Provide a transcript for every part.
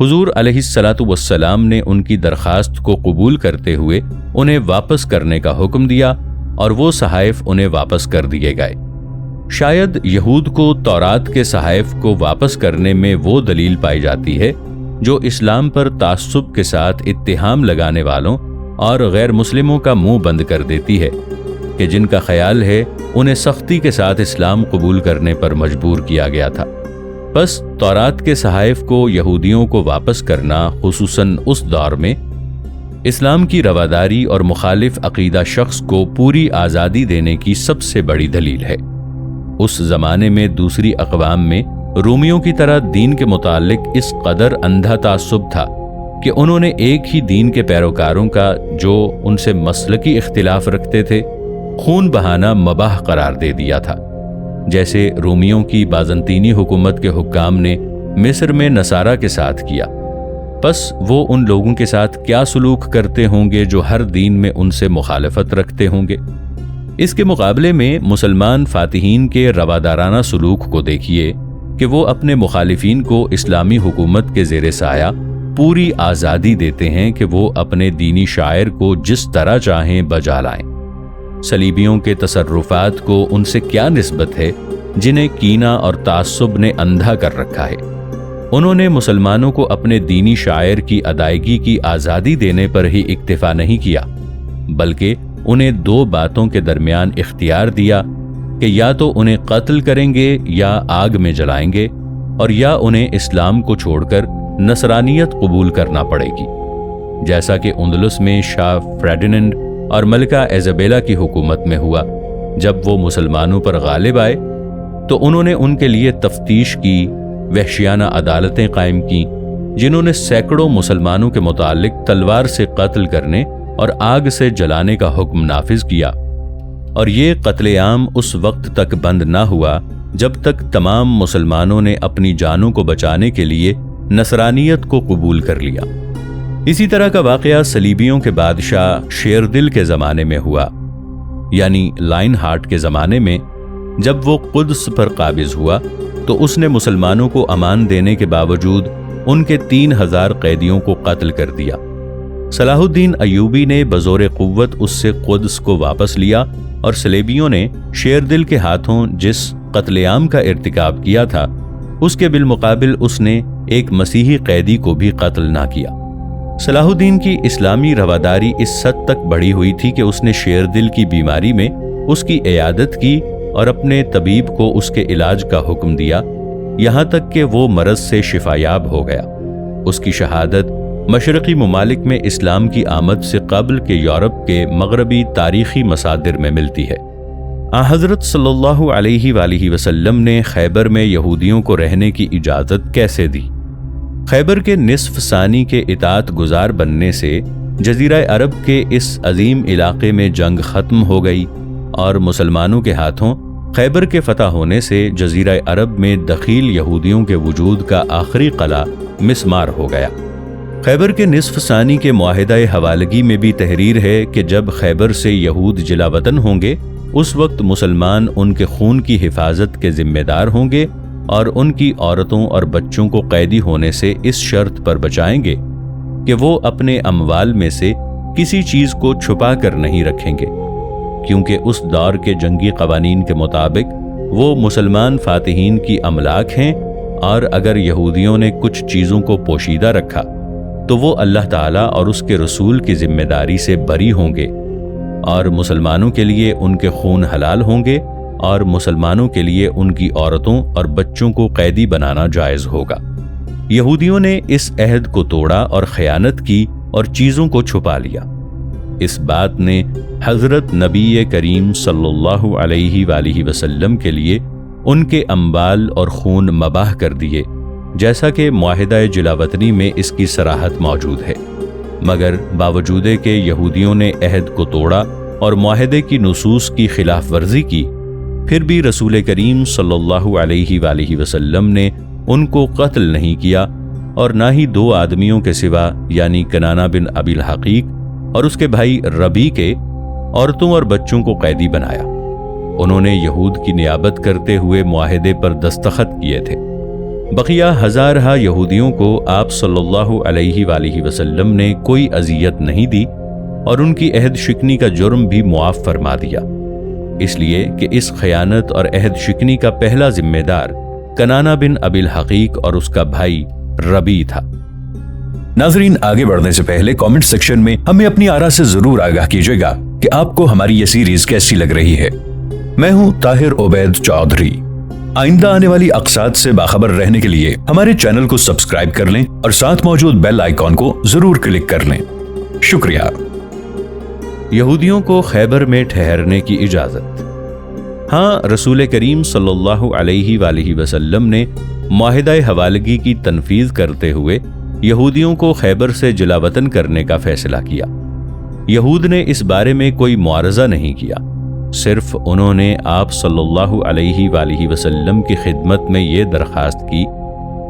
حضور علیہ الصلاۃ والسلام نے ان کی درخواست کو قبول کرتے ہوئے انہیں واپس کرنے کا حکم دیا اور وہ صحائف انہیں واپس کر دیے گئے۔ شاید یہود کو تورات کے صحائف کو واپس کرنے میں وہ دلیل پائی جاتی ہے جو اسلام پر تعصب کے ساتھ اتہام لگانے والوں اور غیر مسلموں کا منہ بند کر دیتی ہے کہ جن کا خیال ہے انہیں سختی کے ساتھ اسلام قبول کرنے پر مجبور کیا گیا تھا۔ بس تورات کے صحائف کو یہودیوں کو واپس کرنا خصوصاً اس دور میں اسلام کی رواداری اور مخالف عقیدہ شخص کو پوری آزادی دینے کی سب سے بڑی دلیل ہے۔ اس زمانے میں دوسری اقوام میں رومیوں کی طرح دین کے متعلق اس قدر اندھا تعصب تھا کہ انہوں نے ایک ہی دین کے پیروکاروں کا جو ان سے مسلکی اختلاف رکھتے تھے خون بہانا مباح قرار دے دیا تھا، جیسے رومیوں کی بازنطینی حکومت کے حکام نے مصر میں نصارہ کے ساتھ کیا۔ بس وہ ان لوگوں کے ساتھ کیا سلوک کرتے ہوں گے جو ہر دین میں ان سے مخالفت رکھتے ہوں گے۔ اس کے مقابلے میں مسلمان فاتحین کے روادارانہ سلوک کو دیکھیے کہ وہ اپنے مخالفین کو اسلامی حکومت کے زیر سایہ پوری آزادی دیتے ہیں کہ وہ اپنے دینی شاعر کو جس طرح چاہیں بجا لائیں۔ صلیبیوں کے تصرفات کو ان سے کیا نسبت ہے جنہیں کینہ اور تعصب نے اندھا کر رکھا ہے؟ انہوں نے مسلمانوں کو اپنے دینی شاعر کی ادائیگی کی آزادی دینے پر ہی اکتفا نہیں کیا، بلکہ انہیں دو باتوں کے درمیان اختیار دیا کہ یا تو انہیں قتل کریں گے یا آگ میں جلائیں گے، اور یا انہیں اسلام کو چھوڑ کر نصرانیت قبول کرنا پڑے گی، جیسا کہ اندلس میں شاہ فرڈیننڈ اور ملکہ ایزابیلا کی حکومت میں ہوا۔ جب وہ مسلمانوں پر غالب آئے تو انہوں نے ان کے لیے تفتیش کی، وحشیانہ عدالتیں قائم کیں، جنہوں نے سینکڑوں مسلمانوں کے متعلق تلوار سے قتل کرنے اور آگ سے جلانے کا حکم نافذ کیا، اور یہ قتل عام اس وقت تک بند نہ ہوا جب تک تمام مسلمانوں نے اپنی جانوں کو بچانے کے لیے نصرانیت کو قبول کر لیا۔ اسی طرح کا واقعہ صلیبیوں کے بادشاہ شیردل کے زمانے میں ہوا، یعنی لائن ہارٹ کے زمانے میں۔ جب وہ قدس پر قابض ہوا تو اس نے مسلمانوں کو امان دینے کے باوجود ان کے 3000 قیدیوں کو قتل کر دیا۔ صلاح الدین ایوبی نے بزور قوت اس سے قدس کو واپس لیا، اور صلیبیوں نے شیردل کے ہاتھوں جس قتل عام کا ارتکاب کیا تھا اس کے بالمقابل اس نے ایک مسیحی قیدی کو بھی قتل نہ کیا۔ صلاح الدین کی اسلامی رواداری اس حد تک بڑھی ہوئی تھی کہ اس نے شیردل کی بیماری میں اس کی عیادت کی اور اپنے طبیب کو اس کے علاج کا حکم دیا، یہاں تک کہ وہ مرض سے شفا یاب ہو گیا۔ اس کی شہادت مشرقی ممالک میں اسلام کی آمد سے قبل کے یورپ کے مغربی تاریخی مصادر میں ملتی ہے۔ حضرت صلی اللہ علیہ وآلہ وسلم نے خیبر میں یہودیوں کو رہنے کی اجازت کیسے دی؟ خیبر کے نصف ثانی کے اطاعت گزار بننے سے جزیرہ عرب کے اس عظیم علاقے میں جنگ ختم ہو گئی، اور مسلمانوں کے ہاتھوں خیبر کے فتح ہونے سے جزیرہ عرب میں دخیل یہودیوں کے وجود کا آخری قلعہ مسمار ہو گیا۔ خیبر کے نصف ثانی کے معاہدہ حوالگی میں بھی تحریر ہے کہ جب خیبر سے یہود جلا وطن ہوں گے اس وقت مسلمان ان کے خون کی حفاظت کے ذمہ دار ہوں گے، اور ان کی عورتوں اور بچوں کو قیدی ہونے سے اس شرط پر بچائیں گے کہ وہ اپنے اموال میں سے کسی چیز کو چھپا کر نہیں رکھیں گے، کیونکہ اس دور کے جنگی قوانین کے مطابق وہ مسلمان فاتحین کی املاک ہیں، اور اگر یہودیوں نے کچھ چیزوں کو پوشیدہ رکھا تو وہ اللہ تعالیٰ اور اس کے رسول کی ذمہ داری سے بری ہوں گے، اور مسلمانوں کے لیے ان کے خون حلال ہوں گے، اور مسلمانوں کے لیے ان کی عورتوں اور بچوں کو قیدی بنانا جائز ہوگا۔ یہودیوں نے اس عہد کو توڑا اور خیانت کی اور چیزوں کو چھپا لیا۔ اس بات نے حضرت نبی کریم صلی اللہ علیہ وآلہ وسلم کے لیے ان کے اموال اور خون مباح کر دیے، جیسا کہ معاہدہ جلاوطنی میں اس کی صراحت موجود ہے۔ مگر باوجود کہ یہودیوں نے عہد کو توڑا اور معاہدے کی نصوص کی خلاف ورزی کی، پھر بھی رسول کریم صلی اللہ علیہ وآلہ وسلم نے ان کو قتل نہیں کیا، اور نہ ہی 2 آدمیوں کے سوا یعنی کنانہ بن ابی الحقیق اور اس کے بھائی ربی کے عورتوں اور بچوں کو قیدی بنایا۔ انہوں نے یہود کی نیابت کرتے ہوئے معاہدے پر دستخط کیے تھے۔ بقیہ ہزارہا یہودیوں کو آپ صلی اللہ علیہ وآلہ وسلم نے کوئی اذیت نہیں دی اور ان کی عہد شکنی کا جرم بھی معاف فرما دیا، اس لیے کہ اس خیانت اور عہد شکنی کا پہلا ذمہ دار کنانہ بن ابی الحقیق اور اس کا بھائی ربیع تھا۔ ناظرین، آگے بڑھنے سے پہلے کامنٹ سیکشن میں ہمیں اپنی آراء سے ضرور آگاہ کیجیے گا کہ آپ کو ہماری یہ سیریز کیسی لگ رہی ہے۔ میں ہوں طاہر عبید چودھری۔ آئندہ آنے والی اقساط سے باخبر رہنے کے لیے ہمارے چینل کو سبسکرائب کر لیں اور ساتھ موجود بیل آئیکن کو ضرور کلک کر لیں۔ شکریہ۔ یہودیوں کو خیبر میں ٹھہرنے کی اجازت۔ ہاں، رسول کریم صلی اللہ علیہ وآلہ وسلم نے معاہدہ حوالگی کی تنفیذ کرتے ہوئے یہودیوں کو خیبر سے جلا وطن کرنے کا فیصلہ کیا۔ یہود نے اس بارے میں کوئی معارضہ نہیں کیا، صرف انہوں نے آپ صلی اللہ علیہ وآلہ وسلم کی خدمت میں یہ درخواست کی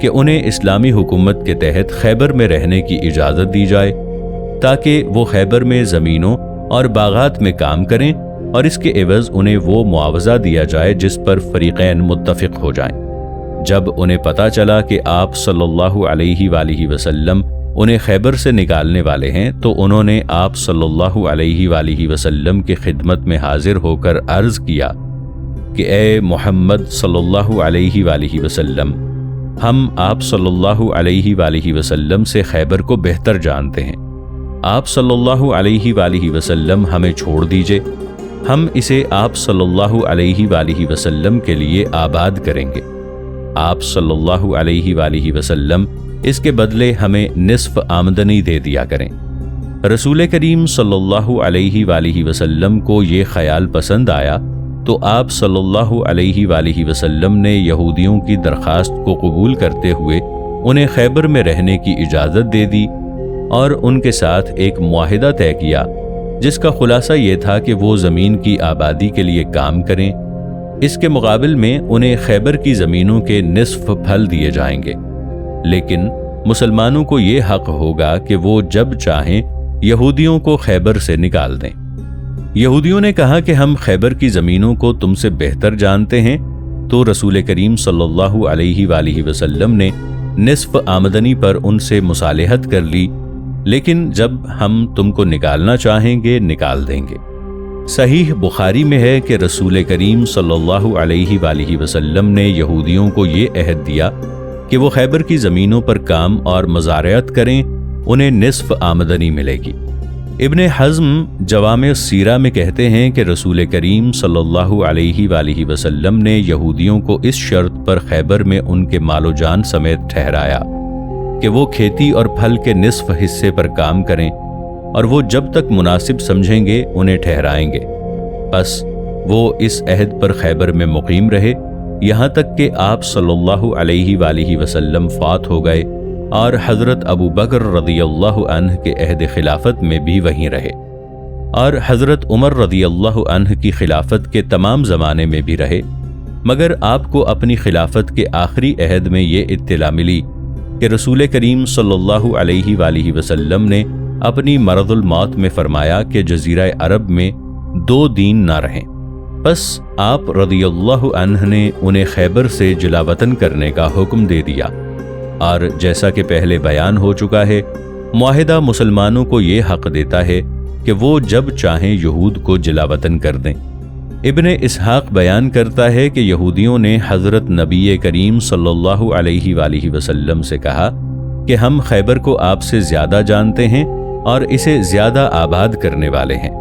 کہ انہیں اسلامی حکومت کے تحت خیبر میں رہنے کی اجازت دی جائے تاکہ وہ خیبر میں زمینوں اور باغات میں کام کریں اور اس کے عوض انہیں وہ معاوضہ دیا جائے جس پر فریقین متفق ہو جائیں۔ جب انہیں پتہ چلا کہ آپ صلی اللہ علیہ وآلہ وسلم انہیں خیبر سے نکالنے والے ہیں تو انہوں نے آپ صلی اللہ علیہ وآلہ وسلم کی خدمت میں حاضر ہو کر عرض کیا کہ اے محمد صلی اللہ علیہ وآلہ وسلم، ہم آپ صلی اللہ علیہ وآلہ وسلم سے خیبر کو بہتر جانتے ہیں، آپ صلی اللہ علیہ وآلہ وسلم ہمیں چھوڑ دیجئے، ہم اسے آپ صلی اللہ علیہ وآلہ وسلم کے لیے آباد کریں گے، آپ صلی اللہ علیہ وآلہ وسلم اس کے بدلے ہمیں نصف آمدنی دے دیا کریں۔ رسول کریم صلی اللہ علیہ وآلہ وسلم کو یہ خیال پسند آیا تو آپ صلی اللہ علیہ وآلہ وسلم نے یہودیوں کی درخواست کو قبول کرتے ہوئے انہیں خیبر میں رہنے کی اجازت دے دی اور ان کے ساتھ ایک معاہدہ طے کیا جس کا خلاصہ یہ تھا کہ وہ زمین کی آبادی کے لیے کام کریں، اس کے مقابل میں انہیں خیبر کی زمینوں کے نصف پھل دیے جائیں گے، لیکن مسلمانوں کو یہ حق ہوگا کہ وہ جب چاہیں یہودیوں کو خیبر سے نکال دیں۔ یہودیوں نے کہا کہ ہم خیبر کی زمینوں کو تم سے بہتر جانتے ہیں، تو رسول کریم صلی اللہ علیہ وآلہ وسلم نے نصف آمدنی پر ان سے مصالحت کر لی، لیکن جب ہم تم کو نکالنا چاہیں گے نکال دیں گے۔ صحیح بخاری میں ہے کہ رسول کریم صلی اللہ علیہ وآلہ وسلم نے یہودیوں کو یہ عہد دیا کہ وہ خیبر کی زمینوں پر کام اور مزارعت کریں، انہیں نصف آمدنی ملے گی۔ ابن حزم جوامع السیرہ میں کہتے ہیں کہ رسول کریم صلی اللہ علیہ وآلہ وسلم نے یہودیوں کو اس شرط پر خیبر میں ان کے مال و جان سمیت ٹھہرایا کہ وہ کھیتی اور پھل کے نصف حصے پر کام کریں اور وہ جب تک مناسب سمجھیں گے انہیں ٹھہرائیں گے۔ بس وہ اس عہد پر خیبر میں مقیم رہے یہاں تک کہ آپ صلی اللہ علیہ وآلہ وسلم فات ہو گئے اور حضرت ابو بکر رضی اللہ عنہ کے عہد خلافت میں بھی وہیں رہے اور حضرت عمر رضی اللہ عنہ کی خلافت کے تمام زمانے میں بھی رہے، مگر آپ کو اپنی خلافت کے آخری عہد میں یہ اطلاع ملی کہ رسول کریم صلی اللہ علیہ وآلہ وسلم نے اپنی مرض الموت میں فرمایا کہ جزیرہ عرب میں 2 دین نہ رہیں، بس آپ رضی اللہ عنہ نے انہیں خیبر سے جلا وطن کرنے کا حکم دے دیا، اور جیسا کہ پہلے بیان ہو چکا ہے معاہدہ مسلمانوں کو یہ حق دیتا ہے کہ وہ جب چاہیں یہود کو جلا وطن کر دیں۔ ابن اسحاق بیان کرتا ہے کہ یہودیوں نے حضرت نبی کریم صلی اللہ علیہ وآلہ وسلم سے کہا کہ ہم خیبر کو آپ سے زیادہ جانتے ہیں اور اسے زیادہ آباد کرنے والے ہیں،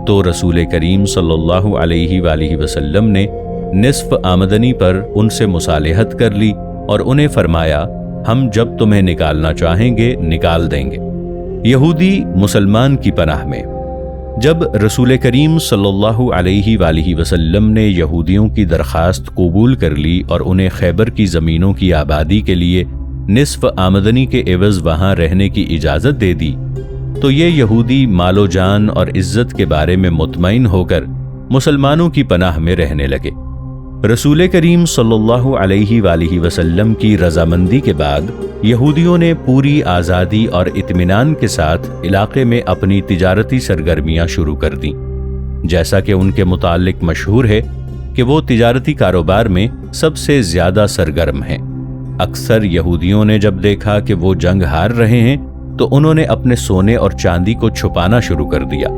تو رسول کریم صلی اللہ علیہ وآلہ وسلم نے نصف آمدنی پر ان سے مصالحت کر لی اور انہیں فرمایا ہم جب تمہیں نکالنا چاہیں گے نکال دیں گے۔ یہودی مسلمان کی پناہ میں۔ جب رسول کریم صلی اللہ علیہ وآلہ وسلم نے یہودیوں کی درخواست قبول کر لی اور انہیں خیبر کی زمینوں کی آبادی کے لیے نصف آمدنی کے عوض وہاں رہنے کی اجازت دے دی تو یہ یہودی مال و جان اور عزت کے بارے میں مطمئن ہو کر مسلمانوں کی پناہ میں رہنے لگے۔ رسول کریم صلی اللہ علیہ وآلہ وسلم کی رضامندی کے بعد یہودیوں نے پوری آزادی اور اطمینان کے ساتھ علاقے میں اپنی تجارتی سرگرمیاں شروع کر دیں، جیسا کہ ان کے متعلق مشہور ہے کہ وہ تجارتی کاروبار میں سب سے زیادہ سرگرم ہیں۔ اکثر یہودیوں نے جب دیکھا کہ وہ جنگ ہار رہے ہیں تو انہوں نے اپنے سونے اور چاندی کو چھپانا شروع کر دیا۔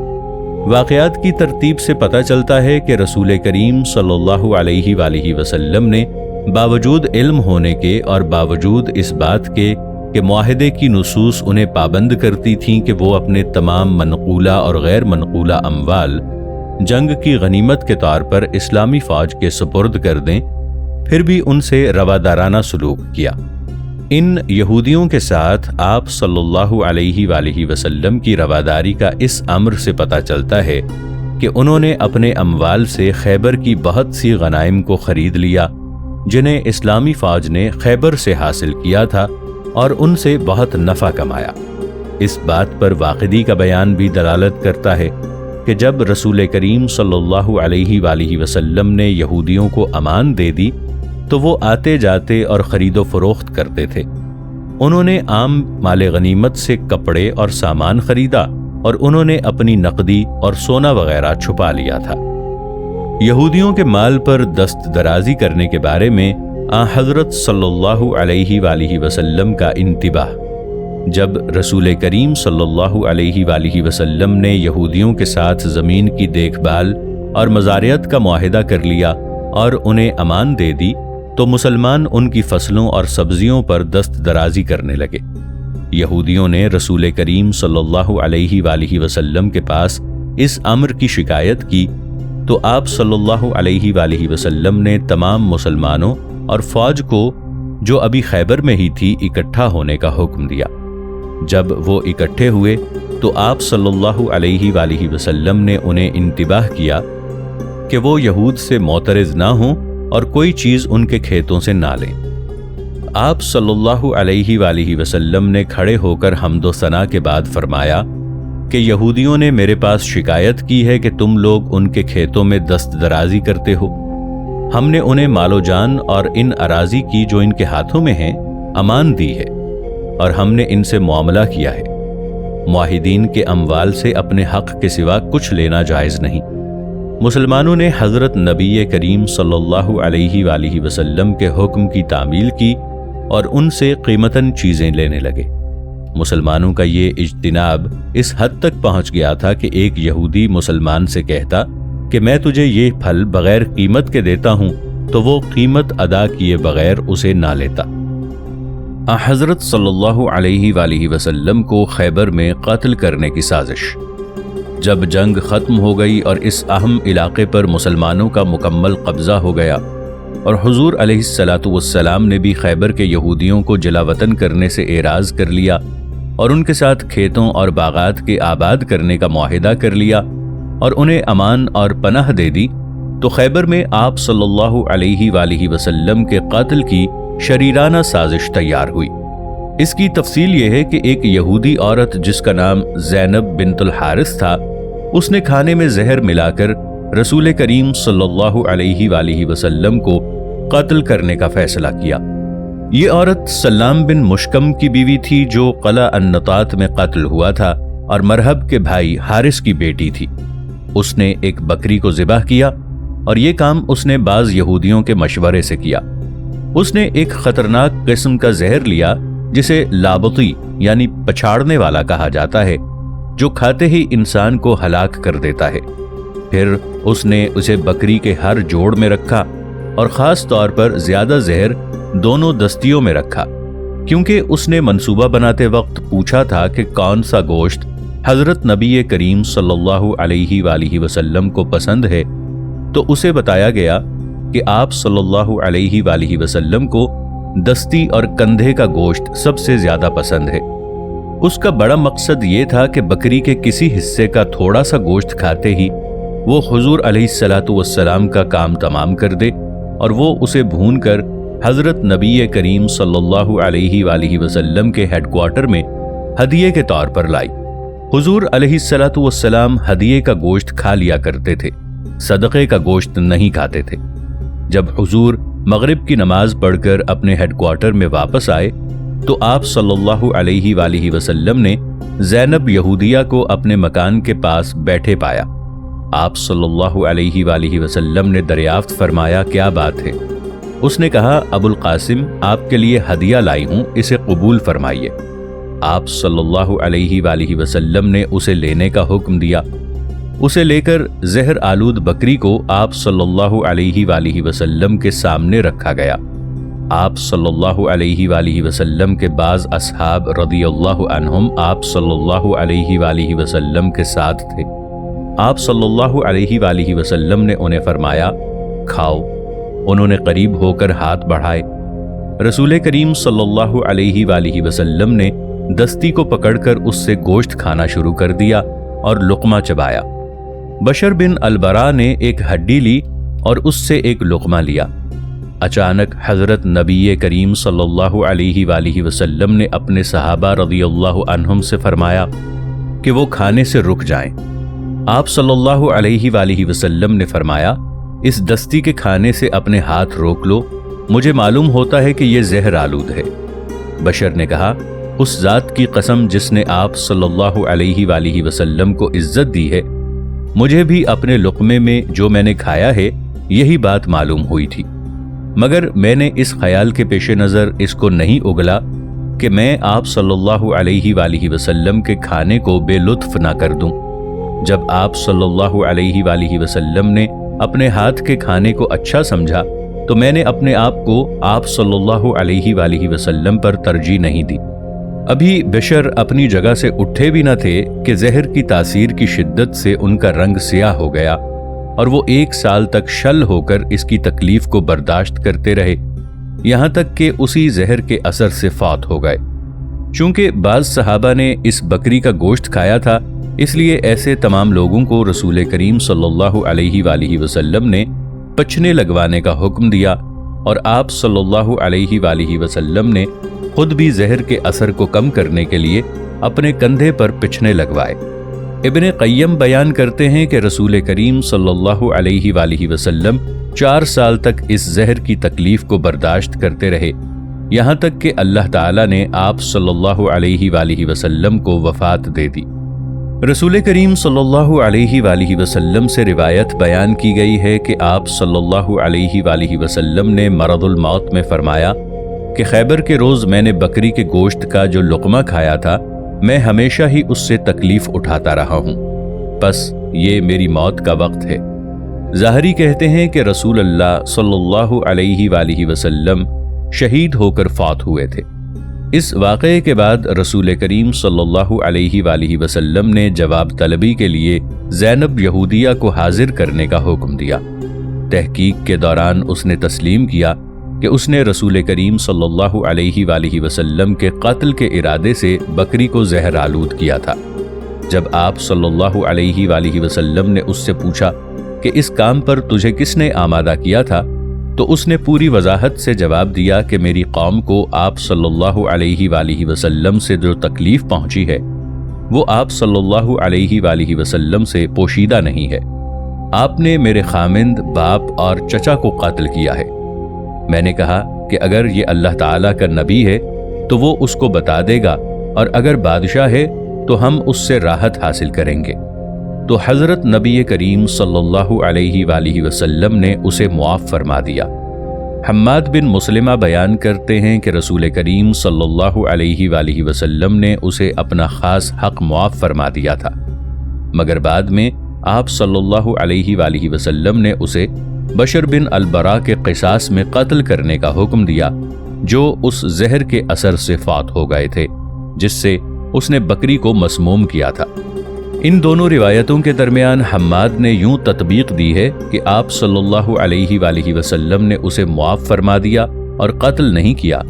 واقعات کی ترتیب سے پتہ چلتا ہے کہ رسول کریم صلی اللہ علیہ وآلہ وسلم نے باوجود علم ہونے کے اور باوجود اس بات کے کہ معاہدے کی نصوص انہیں پابند کرتی تھیں کہ وہ اپنے تمام منقولہ اور غیر منقولہ اموال جنگ کی غنیمت کے طور پر اسلامی فوج کے سپرد کر دیں، پھر بھی ان سے روادارانہ سلوک کیا۔ ان یہودیوں کے ساتھ آپ صلی اللہ علیہ وآلہ وسلم کی رواداری کا اس امر سے پتہ چلتا ہے کہ انہوں نے اپنے اموال سے خیبر کی بہت سی غنائم کو خرید لیا جنہیں اسلامی فوج نے خیبر سے حاصل کیا تھا اور ان سے بہت نفع کمایا۔ اس بات پر واقعی کا بیان بھی دلالت کرتا ہے کہ جب رسول کریم صلی اللہ علیہ وآلہ وسلم نے یہودیوں کو امان دے دی تو وہ آتے جاتے اور خرید و فروخت کرتے تھے۔ انہوں نے عام مال غنیمت سے کپڑے اور سامان خریدا اور انہوں نے اپنی نقدی اور سونا وغیرہ چھپا لیا تھا۔ یہودیوں کے مال پر دست درازی کرنے کے بارے میں حضرت صلی اللہ علیہ وآلہ وسلم کا انتباہ۔ جب رسول کریم صلی اللہ علیہ وآلہ وسلم نے یہودیوں کے ساتھ زمین کی دیکھ بھال اور مزارعت کا معاہدہ کر لیا اور انہیں امان دے دی تو مسلمان ان کی فصلوں اور سبزیوں پر دست درازی کرنے لگے۔ یہودیوں نے رسول کریم صلی اللہ علیہ وآلہ وسلم کے پاس اس امر کی شکایت کی تو آپ صلی اللہ علیہ وآلہ وسلم نے تمام مسلمانوں اور فوج کو جو ابھی خیبر میں ہی تھی اکٹھا ہونے کا حکم دیا۔ جب وہ اکٹھے ہوئے تو آپ صلی اللہ علیہ وآلہ وسلم نے انہیں انتباہ کیا کہ وہ یہود سے معترض نہ ہوں اور کوئی چیز ان کے کھیتوں سے نہ لیں۔ آپ صلی اللہ علیہ وآلہ وسلم نے کھڑے ہو کر حمد و ثنا کے بعد فرمایا کہ یہودیوں نے میرے پاس شکایت کی ہے کہ تم لوگ ان کے کھیتوں میں دست درازی کرتے ہو۔ ہم نے انہیں مال و جان اور ان اراضی کی جو ان کے ہاتھوں میں ہیں امان دی ہے اور ہم نے ان سے معاملہ کیا ہے۔ معاہدین کے اموال سے اپنے حق کے سوا کچھ لینا جائز نہیں۔ مسلمانوں نے حضرت نبی کریم صلی اللہ علیہ وآلہ وسلم کے حکم کی تعمیل کی اور ان سے قیمتاً چیزیں لینے لگے۔ مسلمانوں کا یہ اجتناب اس حد تک پہنچ گیا تھا کہ ایک یہودی مسلمان سے کہتا کہ میں تجھے یہ پھل بغیر قیمت کے دیتا ہوں تو وہ قیمت ادا کیے بغیر اسے نہ لیتا۔ حضرت صلی اللہ علیہ وآلہ وسلم کو خیبر میں قتل کرنے کی سازش۔ جب جنگ ختم ہو گئی اور اس اہم علاقے پر مسلمانوں کا مکمل قبضہ ہو گیا اور حضور علیہ السلام نے بھی خیبر کے یہودیوں کو جلا وطن کرنے سے اعراض کر لیا اور ان کے ساتھ کھیتوں اور باغات کے آباد کرنے کا معاہدہ کر لیا اور انہیں امان اور پناہ دے دی، تو خیبر میں آپ صلی اللہ علیہ وآلہ وسلم کے قتل کی شریرانہ سازش تیار ہوئی۔ اس کی تفصیل یہ ہے کہ ایک یہودی عورت جس کا نام زینب بنت الحارث تھا، اس نے کھانے میں زہر ملا کر رسول کریم صلی اللہ علیہ وآلہ وسلم کو قتل کرنے کا فیصلہ کیا۔ یہ عورت سلام بن مشکم کی بیوی تھی جو قلعہ النطاط میں قتل ہوا تھا اور مرہب کے بھائی حارث کی بیٹی تھی۔ اس نے ایک بکری کو ذبح کیا اور یہ کام اس نے بعض یہودیوں کے مشورے سے کیا۔ اس نے ایک خطرناک قسم کا زہر لیا جسے لابطی یعنی پچھاڑنے والا کہا جاتا ہے، جو کھاتے ہی انسان کو ہلاک کر دیتا ہے۔ پھر اس نے اسے بکری کے ہر جوڑ میں رکھا اور خاص طور پر زیادہ زہر دونوں دستیوں میں رکھا، کیونکہ اس نے منصوبہ بناتے وقت پوچھا تھا کہ کون سا گوشت حضرت نبی کریم صلی اللہ علیہ وآلہ وسلم کو پسند ہے، تو اسے بتایا گیا کہ آپ صلی اللہ علیہ وآلہ وسلم کو دستی اور کندھے کا گوشت سب سے زیادہ پسند ہے۔ اس کا بڑا مقصد یہ تھا کہ بکری کے کسی حصے کا تھوڑا سا گوشت کھاتے ہی وہ حضور علیہ السلام کا کام تمام کر دے اور وہ اسے بھون کر حضرت نبی کریم صلی اللہ علیہ وآلہ وسلم کے ہیڈ کوارٹر میں ہدیے کے طور پر لائی۔ حضور علیہ السلام ہدیے کا گوشت کھا لیا کرتے تھے، صدقے کا گوشت نہیں کھاتے تھے۔ جب حضور مغرب کی نماز پڑھ کر اپنے ہیڈ کوارٹر میں واپس آئے تو آپ صلی اللہ علیہ وآلہ وسلم نے زینب یہودیہ کو اپنے مکان کے پاس بیٹھے پایا۔ آپ صلی اللہ علیہ وآلہ وسلم نے دریافت فرمایا کیا بات ہے؟ اس نے کہا ابو القاسم آپ کے لیے ہدیہ لائی ہوں، اسے قبول فرمائیے۔ آپ صلی اللہ علیہ وآلہ وسلم نے اسے لینے کا حکم دیا۔ اسے لے کر زہر آلود بکری کو آپ صلی اللہ علیہ وآلہ وسلم کے سامنے رکھا گیا۔ آپ صلی اللہ علیہ وآلہ وسلم کے بعض اصحاب رضی اللہ عنہم آپ صلی اللہ علیہ وآلہ وسلم کے ساتھ تھے۔ آپ صلی اللہ علیہ وآلہ وسلم نے انہیں فرمایا کھاؤ۔ انہوں نے قریب ہو کر ہاتھ بڑھائے۔ رسول کریم صلی اللہ علیہ وآلہ وسلم نے دستی کو پکڑ کر اس سے گوشت کھانا شروع کر دیا اور لقمہ چبایا۔ بشر بن البراء نے ایک ہڈی لی اور اس سے ایک لقمہ لیا۔ اچانک حضرت نبی کریم صلی اللہ علیہ وآلہ وسلم نے اپنے صحابہ رضی اللہ عنہم سے فرمایا کہ وہ کھانے سے رک جائیں۔ آپ صلی اللہ علیہ وآلہ وسلم نے فرمایا اس دستی کے کھانے سے اپنے ہاتھ روک لو، مجھے معلوم ہوتا ہے کہ یہ زہر آلود ہے۔ بشر نے کہا اس ذات کی قسم جس نے آپ صلی اللہ علیہ وآلہ وسلم کو عزت دی ہے، مجھے بھی اپنے لقمے میں جو میں نے کھایا ہے یہی بات معلوم ہوئی تھی، مگر میں نے اس خیال کے پیش نظر اس کو نہیں اگلا کہ میں آپ صلی اللہ علیہ وآلہ وسلم کے کھانے کو بے لطف نہ کر دوں۔ جب آپ صلی اللہ علیہ وآلہ وسلم نے اپنے ہاتھ کے کھانے کو اچھا سمجھا تو میں نے اپنے آپ کو آپ صلی اللہ علیہ وآلہ وسلم پر ترجیح نہیں دی۔ ابھی بشر اپنی جگہ سے اٹھے بھی نہ تھے کہ زہر کی تاثیر کی شدت سے ان کا رنگ سیاہ ہو گیا اور وہ 1 سال تک شل ہو کر اس کی تکلیف کو برداشت کرتے رہے، یہاں تک کہ اسی زہر کے اثر سے فوت ہو گئے۔ چونکہ بعض صحابہ نے اس بکری کا گوشت کھایا تھا، اس لیے ایسے تمام لوگوں کو رسول کریم صلی اللہ علیہ وآلہ وسلم نے پچھنے لگوانے کا حکم دیا، اور آپ صلی اللہ علیہ وآلہ وسلم نے خود بھی زہر کے اثر کو کم کرنے کے لیے اپنے کندھے پر پچھنے لگوائے۔ ابن قیم بیان کرتے ہیں کہ رسول کریم صلی اللہ علیہ وآلہ وسلم 4 سال تک اس زہر کی تکلیف کو برداشت کرتے رہے، یہاں تک کہ اللہ تعالیٰ نے آپ صلی اللہ علیہ وآلہ وسلم کو وفات دے دی۔ رسول کریم صلی اللہ علیہ وآلہ وسلم سے روایت بیان کی گئی ہے کہ آپ صلی اللہ علیہ وآلہ وسلم نے مرض الموت میں فرمایا کہ خیبر کے روز میں نے بکری کے گوشت کا جو لقمہ کھایا تھا میں ہمیشہ ہی اس سے تکلیف اٹھاتا رہا ہوں، بس یہ میری موت کا وقت ہے۔ ظاہری کہتے ہیں کہ رسول اللہ صلی اللہ علیہ وآلہ وسلم شہید ہو کر فوت ہوئے تھے۔ اس واقعے کے بعد رسول کریم صلی اللہ علیہ وآلہ وسلم نے جواب طلبی کے لیے زینب یہودیہ کو حاضر کرنے کا حکم دیا۔ تحقیق کے دوران اس نے تسلیم کیا کہ اس نے رسول کریم صلی اللہ علیہ وآلہ وسلم کے قتل کے ارادے سے بکری کو زہر آلود کیا تھا۔ جب آپ صلی اللہ علیہ وآلہ وسلم نے اس سے پوچھا کہ اس کام پر تجھے کس نے آمادہ کیا تھا، تو اس نے پوری وضاحت سے جواب دیا کہ میری قوم کو آپ صلی اللہ علیہ وآلہ وسلم سے جو تکلیف پہنچی ہے وہ آپ صلی اللہ علیہ وآلہ وسلم سے پوشیدہ نہیں ہے۔ آپ نے میرے خامند، باپ اور چچا کو قتل کیا ہے۔ میں نے کہا کہ اگر یہ اللہ تعالیٰ کا نبی ہے تو وہ اس کو بتا دے گا، اور اگر بادشاہ ہے تو ہم اس سے راحت حاصل کریں گے۔ تو حضرت نبی کریم صلی اللہ علیہ وآلہ وسلم نے اسے معاف فرما دیا۔ حماد بن مسلمہ بیان کرتے ہیں کہ رسول کریم صلی اللہ علیہ وآلہ وسلم نے اسے اپنا خاص حق معاف فرما دیا تھا، مگر بعد میں آپ صلی اللہ علیہ وآلہ وسلم نے اسے بشر بن البراء کے قصاص میں قتل کرنے کا حکم دیا، جو اس زہر کے اثر سے فوت ہو گئے تھے جس سے اس نے بکری کو مسموم کیا تھا۔ ان دونوں روایتوں کے درمیان حماد نے یوں تطبیق دی ہے کہ آپ صلی اللہ علیہ وآلہ وسلم نے اسے معاف فرما دیا اور قتل نہیں کیا،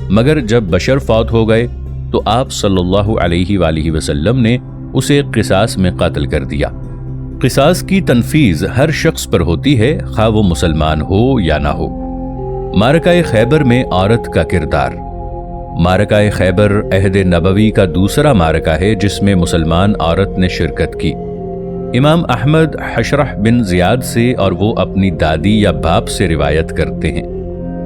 مگر جب بشر فوت ہو گئے تو آپ صلی اللہ علیہ وآلہ وسلم نے اسے قصاص میں قتل کر دیا۔ قصاص کی تنفیذ ہر شخص پر ہوتی ہے، خواہ وہ مسلمان ہو یا نہ ہو۔ معرکہ خیبر میں عورت کا کردار۔ معرکہ خیبر عہد نبوی کا دوسرا معرکہ ہے جس میں مسلمان عورت نے شرکت کی۔ امام احمد حشرح بن زیاد سے اور وہ اپنی دادی یا باپ سے روایت کرتے ہیں،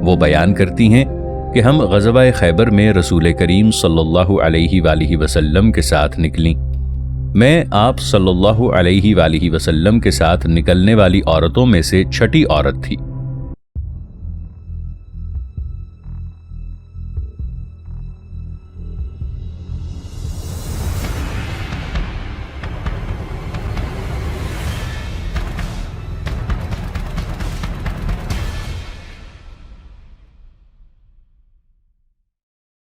وہ بیان کرتی ہیں کہ ہم غزوہ خیبر میں رسول کریم صلی اللہ علیہ وآلہ وسلم کے ساتھ نکلیں۔ میں آپ صلی اللہ علیہ وآلہ وسلم کے ساتھ نکلنے والی عورتوں میں سے چھٹی عورت تھی۔